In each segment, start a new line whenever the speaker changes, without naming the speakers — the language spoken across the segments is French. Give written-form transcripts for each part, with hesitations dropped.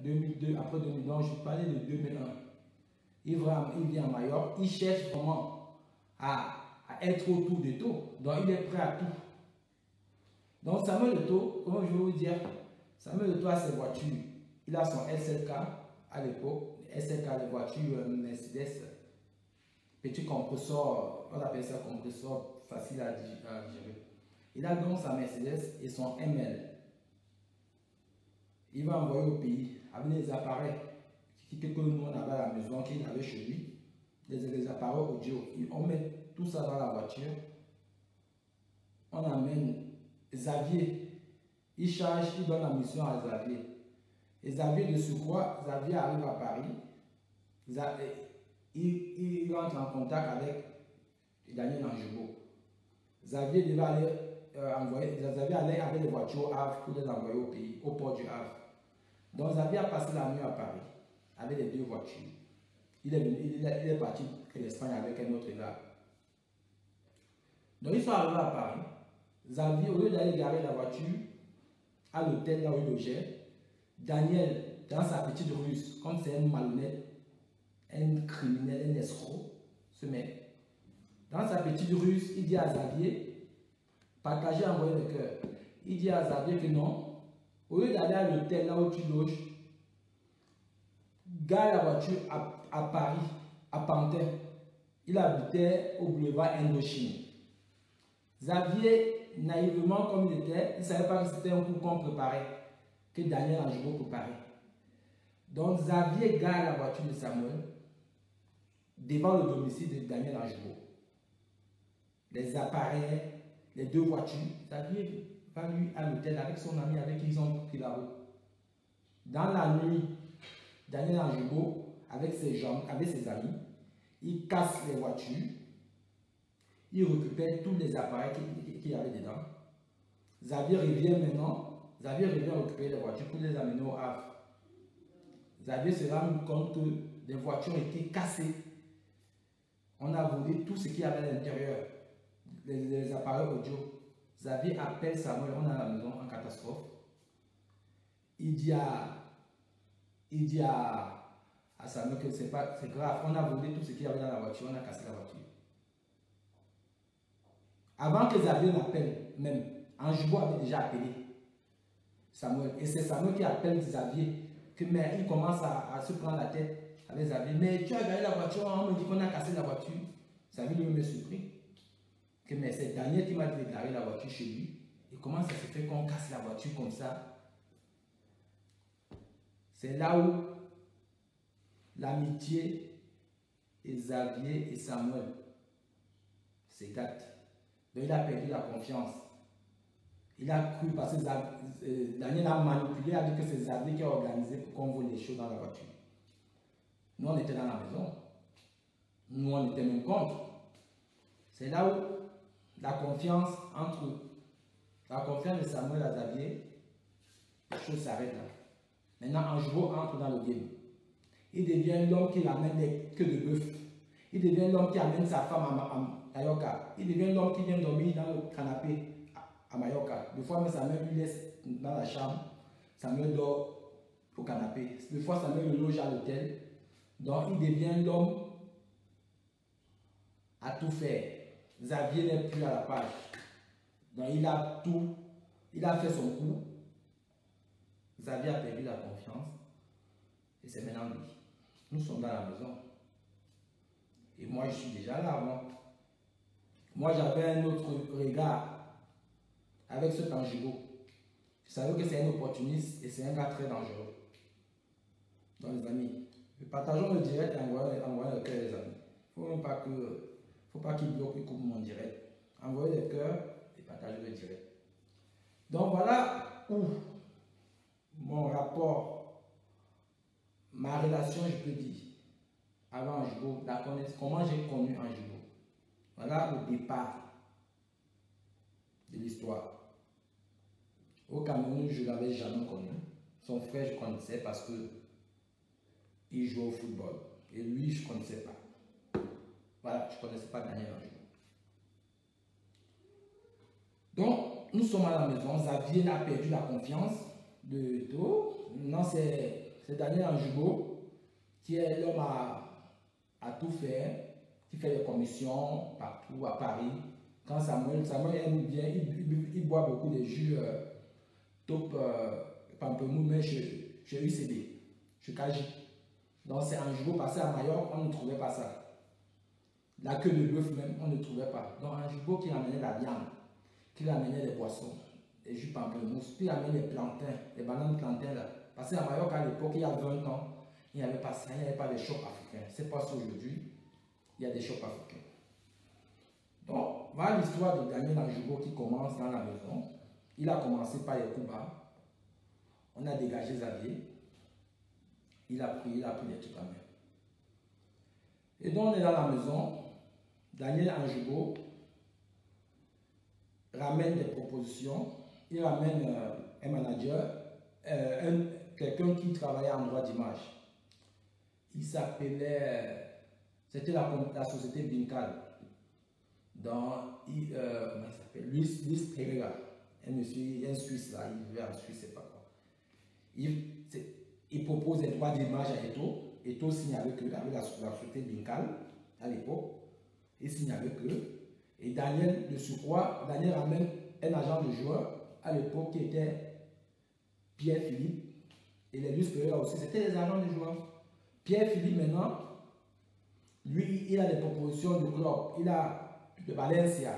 2002, après 2002, donc je parlais de 2001. Il vient à Majorque, il cherche vraiment à être autour de tout. Donc il est prêt à tout. Donc Samuel Eto'o, comment je vais vous dire, Samuel Eto'o a ses voitures. Il a son S7K à l'époque, S7K, les voitures Mercedes, petit compresseur, on appelle ça compresseur facile à gérer. Il a donc sa Mercedes et son ML. Il va envoyer au pays avec les appareils que nous on avait à la maison, qu'il avait chez lui, les appareils audio. On met tout ça dans la voiture. On amène Xavier. Il charge, il donne la mission à Xavier. Et Xavier de surcroît, Xavier arrive à Paris. Il entre en contact avec Daniel Anjoubo. Xavier devait aller Xavier allait avec les voitures au Havre pour les envoyer au pays, au port du Havre. Donc Xavier a passé la nuit à Paris avec les deux voitures. Il est parti de l'Espagne avec un autre gars. Donc ils sont arrivés à Paris. Xavier, au lieu d'aller garer la voiture à l'hôtel là où il logeait, Daniel, dans sa petite ruse, comme c'est un malhonnête, un criminel, un escroc, ce mec, dans sa petite ruse, il dit à Xavier, partager, envoyer le cœur. Il dit à Xavier que non, au lieu d'aller à l'hôtel là où tu loges, gare la voiture à Paris, à Pantin. Il habitait au boulevard Indochine. Xavier, naïvement comme il était, il ne savait pas que c'était un coup qu'on préparait, que Daniel Anjoubo préparait. Donc Xavier gare la voiture de Samuel devant le domicile de Daniel Anjoubo. Les appareils, les deux voitures, Xavier va lui à l'hôtel avec son ami avec qui ils ont pris la route. Dans la nuit, Daniel Anjoubo, avec ses amis, il casse les voitures, il récupère tous les appareils qu'il y avait dedans. Xavier revient récupérer les voitures pour les amener au Havre. Xavier se rend compte que les voitures ont été cassées. On a volé tout ce qu'il y avait à l'intérieur, les appareils audio. Xavier appelle Samuel, on est à la maison en catastrophe. Il dit à Samuel que c'est grave, on a volé tout ce qu'il y avait dans la voiture, on a cassé la voiture. Avant que Xavier n'appelle, même, Anjoubo avait déjà appelé Samuel. Et c'est Samuel qui appelle Xavier, mais il commence à se prendre la tête avec Xavier. Mais tu as gagné la voiture, on me dit qu'on a cassé la voiture. Xavier lui est surpris. Mais c'est Daniel qui m'a déclaré la voiture chez lui. Et comment ça se fait qu'on casse la voiture comme ça? C'est là où l'amitié et Xavier et Samuel s'égatent. Donc il a perdu la confiance. Il a cru parce que Daniel a manipulé, a dit que c'est Xavier qui a organisé pour qu'on vole les choses dans la voiture. Nous on était dans la maison. Nous on était même contre. C'est là où la confiance de Samuel à Xavier, les choses s'arrêtent là. Maintenant, Anjoubo entre dans le game. Il devient l'homme qui amène des queues de bœuf. Il devient l'homme qui amène sa femme à Mallorca. Il devient l'homme qui vient dormir dans le canapé à Mallorca. Des fois, Samuel lui laisse dans la chambre. Samuel dort au canapé. Des fois, Samuel le loge à l'hôtel. Donc, il devient l'homme à tout faire. Xavier n'est plus à la page. Donc, il a fait son coup. Xavier a perdu la confiance. Et c'est maintenant lui. Nous sommes dans la maison. Et moi, je suis déjà là. Moi, j'avais un autre regard avec ce Anjoubo. Je savais que c'est un opportuniste et c'est un gars très dangereux. Donc, les amis, partageons le direct et envoyons le cœur, les amis. Il ne faut pas qu'il bloque et coupe mon direct. Envoyez le cœur et partagez le direct. Donc, voilà où mon rapport, ma relation, je peux dire, avant Anjoubo, comment j'ai connu Anjoubo. Voilà le départ de l'histoire. Au Cameroun, je ne l'avais jamais connu. Son frère, je connaissais parce que il jouait au football. Et lui, je ne connaissais pas. Voilà, je ne connaissais pas Daniel Anjoubo. Donc, nous sommes à la maison. Xavier a perdu la confiance de tout. Non, c'est C'est Daniel Anjubo qui est l'homme à tout faire, qui fait les commissions partout à Paris. Quand Samuel aime bien, il boit beaucoup de jus top pamplemousse, mais chez UCB, chez KJ. Donc c'est Anjubo passé à Majorque, on ne trouvait pas ça. La queue de bœuf même, on ne trouvait pas. Donc Anjubo qui ramenait la viande, qui ramenait les poissons, les jus pamplemousse, puis il ramenait les plantains, les bananes plantains là. Parce qu'à Majorque à l'époque, il y a 20 ans, il n'y avait pas ça, il n'y avait pas de choc africain. C'est pas ça aujourd'hui, il y a des chocs africains. Donc, voilà l'histoire de Daniel Anjubo qui commence dans la maison. Il a commencé par les coups bas. On a dégagé Xavier. Il a pris des trucs à main. Et donc, on est dans la maison. Daniel Anjubo ramène des propositions. Il ramène un manager, quelqu'un qui travaillait en droit d'image. Il s'appelait, c'était la société Bincal. Comment il s'appelle, Luis Pereira, un Suisse là, il vivait en Suisse, c'est pas quoi. Il propose des droits d'image à Eto. Eto signe avec eux, avec la société Bincal à l'époque. Il signe avec eux. Et Daniel, de surcroît, Daniel ramène un agent de joueur à l'époque qui était Pierre Philippe. Et les Luis Pereira aussi, c'était des agents de joueurs. Pierre Philippe maintenant, lui, il a des propositions de club. Il a de Valencia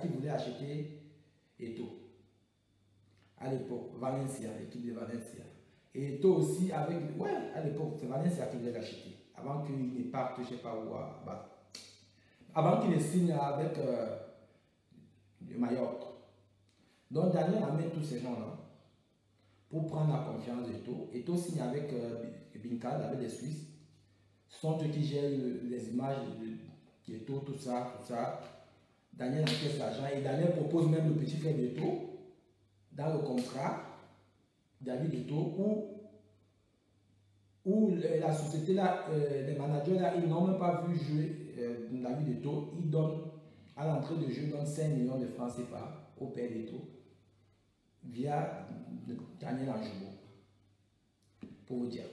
qui voulait acheter Eto. À l'époque, Valencia, l'équipe de Valencia. Et Eto aussi avec, ouais, à l'époque, c'est Valencia qui voulait l'acheter. Avant qu'il ne parte, je ne sais pas où, avant qu'il ne signe avec le Mallorca. Donc Daniel amène tous ces gens-là pour prendre la confiance d'Eto. Eto signe avec Bincal, avec les Suisses. Ce sont eux qui gèrent les images d'Eto, tout ça. Daniel encaisse l'argent et Daniel propose même le petit frère d'Eto dans le contrat, David Eto, où la société là, les managers là, ils n'ont même pas vu jouer David Eto. Ils donnent à l'entrée de jeu, ils donnent 5 millions de francs CFA au père d'Eto via Daniel Anjubo. Pour vous dire.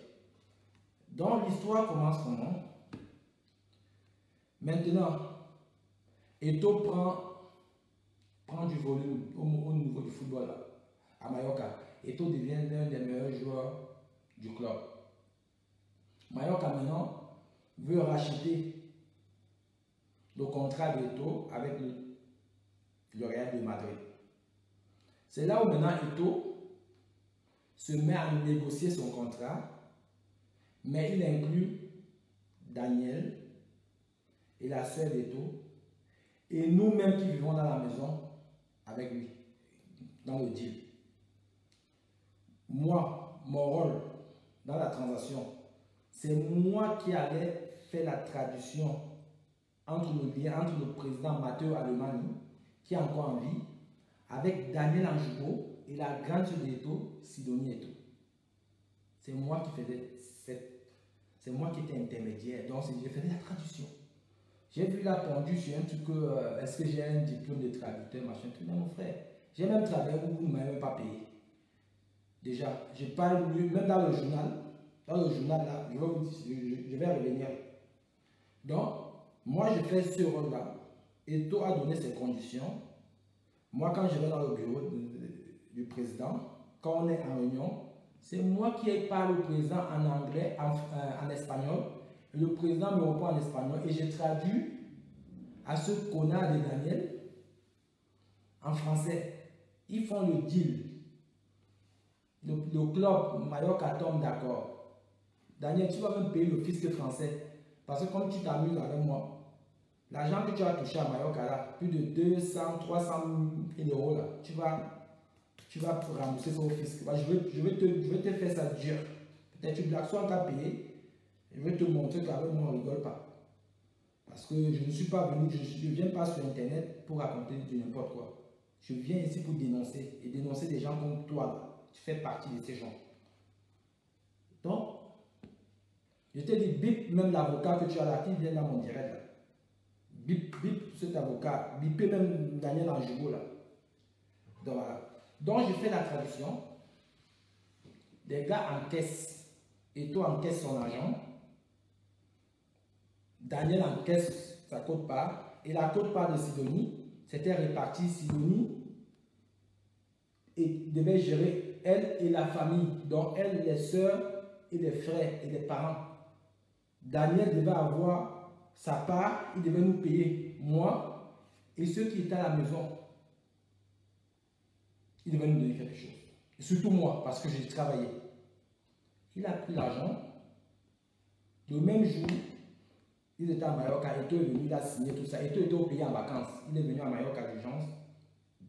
Donc l'histoire commence comment? Maintenant, Eto prend du volume au niveau du football là, à Mallorca. Eto devient l'un des meilleurs joueurs du club. Mallorca maintenant veut racheter le contrat d'Eto avec le Real de Madrid. C'est là où maintenant Eto se met à négocier son contrat, mais il inclut Daniel et la sœur d'Eto et nous-mêmes qui vivons dans la maison avec lui, dans le deal. Moi, mon rôle dans la transaction, c'est moi qui allais faire la traduction entre le président Matteo Alemani, qui est encore en vie, avec Daniel Anjubo et la grande sœur d'Eto, Sidonie Eto. C'est moi qui faisais c'est moi qui étais intermédiaire, donc je faisais la traduction. J'ai vu la pendule sur un truc, est-ce que j'ai un diplôme de traducteur, machin, tout, non mon frère. J'ai même travaillé où vous ne m'avez même pas payé. Déjà, je parle même dans le journal là, je vais revenir. Donc, moi je fais ce rôle-là. Eto a donné ses conditions. Moi, quand je vais dans le bureau du président, quand on est en réunion, c'est moi qui parle au président en anglais, en espagnol. Et le président me répond en espagnol et je traduis à ce connard de Daniel en français. Ils font le deal. Le club Mallorca tombe d'accord. Daniel, tu vas même payer le fisc français. Parce que comme tu t'amuses avec moi, l'argent que tu as touché à Mallorca, là, plus de 200, 300 000 euros, là, tu vas rembourser ça au fisc. Je vais te faire ça dur. Peut-être que tu blagues, soit on t'a payé. Je vais te montrer qu'avec moi, on ne rigole pas. Parce que je ne suis pas venu, je ne viens pas sur Internet pour raconter du n'importe quoi. Je viens ici pour dénoncer. Et dénoncer des gens comme toi, là. Tu fais partie de ces gens. Donc, je te dis, bip même l'avocat que tu as là, qui vient dans mon direct là. Bip cet avocat, bipez même Daniel Anjubo là. Donc voilà. Donc je fais la traduction. Les gars encaissent. Eto'o encaisse son argent. Daniel encaisse sa quote-part. Et la quote-part de Sidonie, c'était réparti. Sidonie devait gérer elle et la famille. Donc elle, les soeurs et les frères et les parents. Daniel devait avoir sa part. Il devait nous payer, moi et ceux qui étaient à la maison. Il devait nous donner quelque chose. Et surtout moi, parce que j'ai travaillé. Il a pris l'argent. Le même jour, ils étaient à Mallorca. Eto'o est venu, il a signé tout ça. Eto'o était au pays en vacances. Il est venu à Mallorca d'urgence.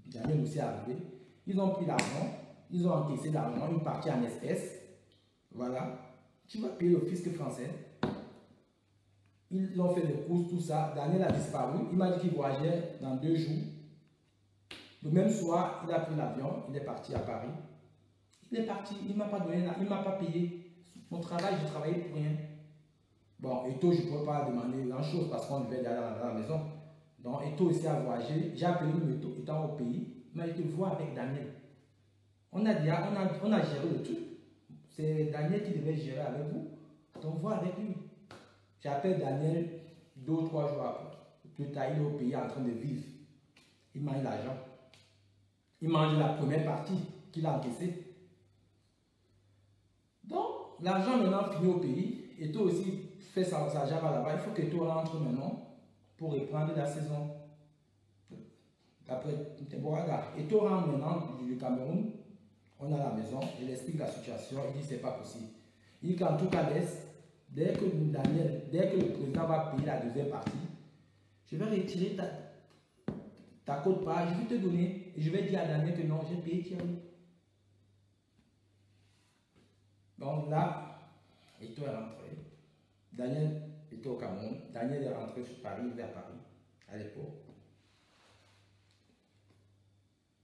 Daniel aussi est arrivé. Ils ont pris l'argent. Ils ont encaissé l'argent. Une partie en espèces. Voilà. Tu vas payer le fisc français. Ils ont fait des courses, tout ça. Daniel a disparu. Il m'a dit qu'il voyageait dans 2 jours. Le même soir, il a pris l'avion. Il est parti à Paris. Il est parti. Il ne m'a pas donné, il ne m'a pas payé. Mon travail, j'ai travaillé pour rien. Bon, Eto'o, je ne peux pas demander grand-chose parce qu'on devait aller dans la maison. Donc, Eto'o aussi a voyagé. J'ai appelé Eto'o, étant au pays. Il m'a dit de voir avec Daniel. On a géré le truc. C'est Daniel qui devait gérer avec vous. Donc, voir avec lui. J'appelle Daniel 2 ou 3 jours après. Plus tard, il est au pays en train de vivre. Il mange l'argent. Il mange la première partie qu'il a encaissée. Donc, l'argent maintenant finit au pays. Et toi aussi fait sa java là-bas. Il faut que toi rentre maintenant pour reprendre la saison. D'après Temboraga. Et toi rentre maintenant du Cameroun. On a la maison. Il explique la situation. Il dit c'est pas possible. Il dit qu'en tout cas, dès que le président va payer la deuxième partie, je vais retirer ta quote-part, je vais te donner. Et je vais dire à Daniel que non, j'ai payé Thierry. Donc là, Eto'o est rentré. Daniel était au Cameroun. Daniel est rentré sur Paris, vers Paris, à l'époque.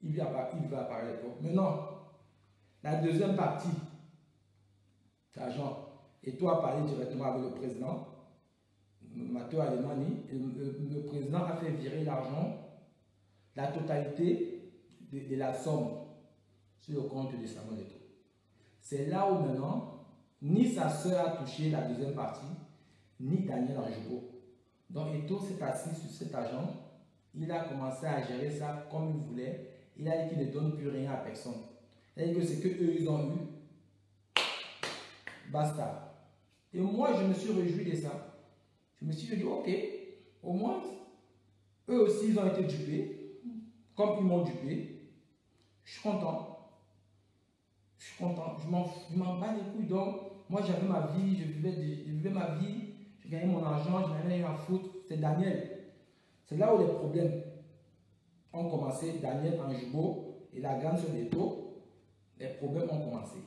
Il vit à Paris à l'époque. Maintenant, la deuxième partie, l'argent. Eto'o a parlé directement avec le président, Matteo Alemani, et le président a fait virer l'argent, la totalité de la somme sur le compte de Samuel Eto'o. C'est là où maintenant, ni sa soeur a touché la deuxième partie, ni Daniel Anjoubo. Donc Eto'o s'est assis sur cet argent, il a commencé à gérer ça comme il voulait, il a dit qu'il ne donne plus rien à personne. Il a dit que c'est que eux ils ont eu, basta. Et moi je me suis réjoui de ça. Je me suis dit ok, au moins, eux aussi ils ont été dupés, comme ils m'ont dupé, je suis content. Je suis content, je m'en bats les couilles. Donc, moi j'avais ma vie, je vivais ma vie, je gagnais mon argent, je n'avais rien à foutre. C'est Daniel. C'est là où les problèmes ont commencé. Daniel Anjoubo et la grande sœur d'Eto'o, les problèmes ont commencé.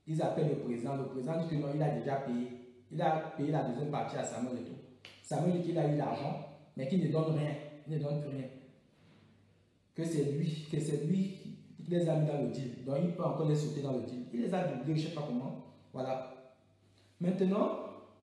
Ils appellent le président dit que non, il a déjà payé. Il a payé la deuxième partie à Samuel Eto'o. Samuel dit qu'il a eu l'argent, mais qu'il ne donne rien, il ne donne plus rien. Que c'est lui qui les a mis dans le deal. Donc il peut encore les sauter dans le deal. Il les a doublés, je ne sais pas comment. Voilà. Maintenant,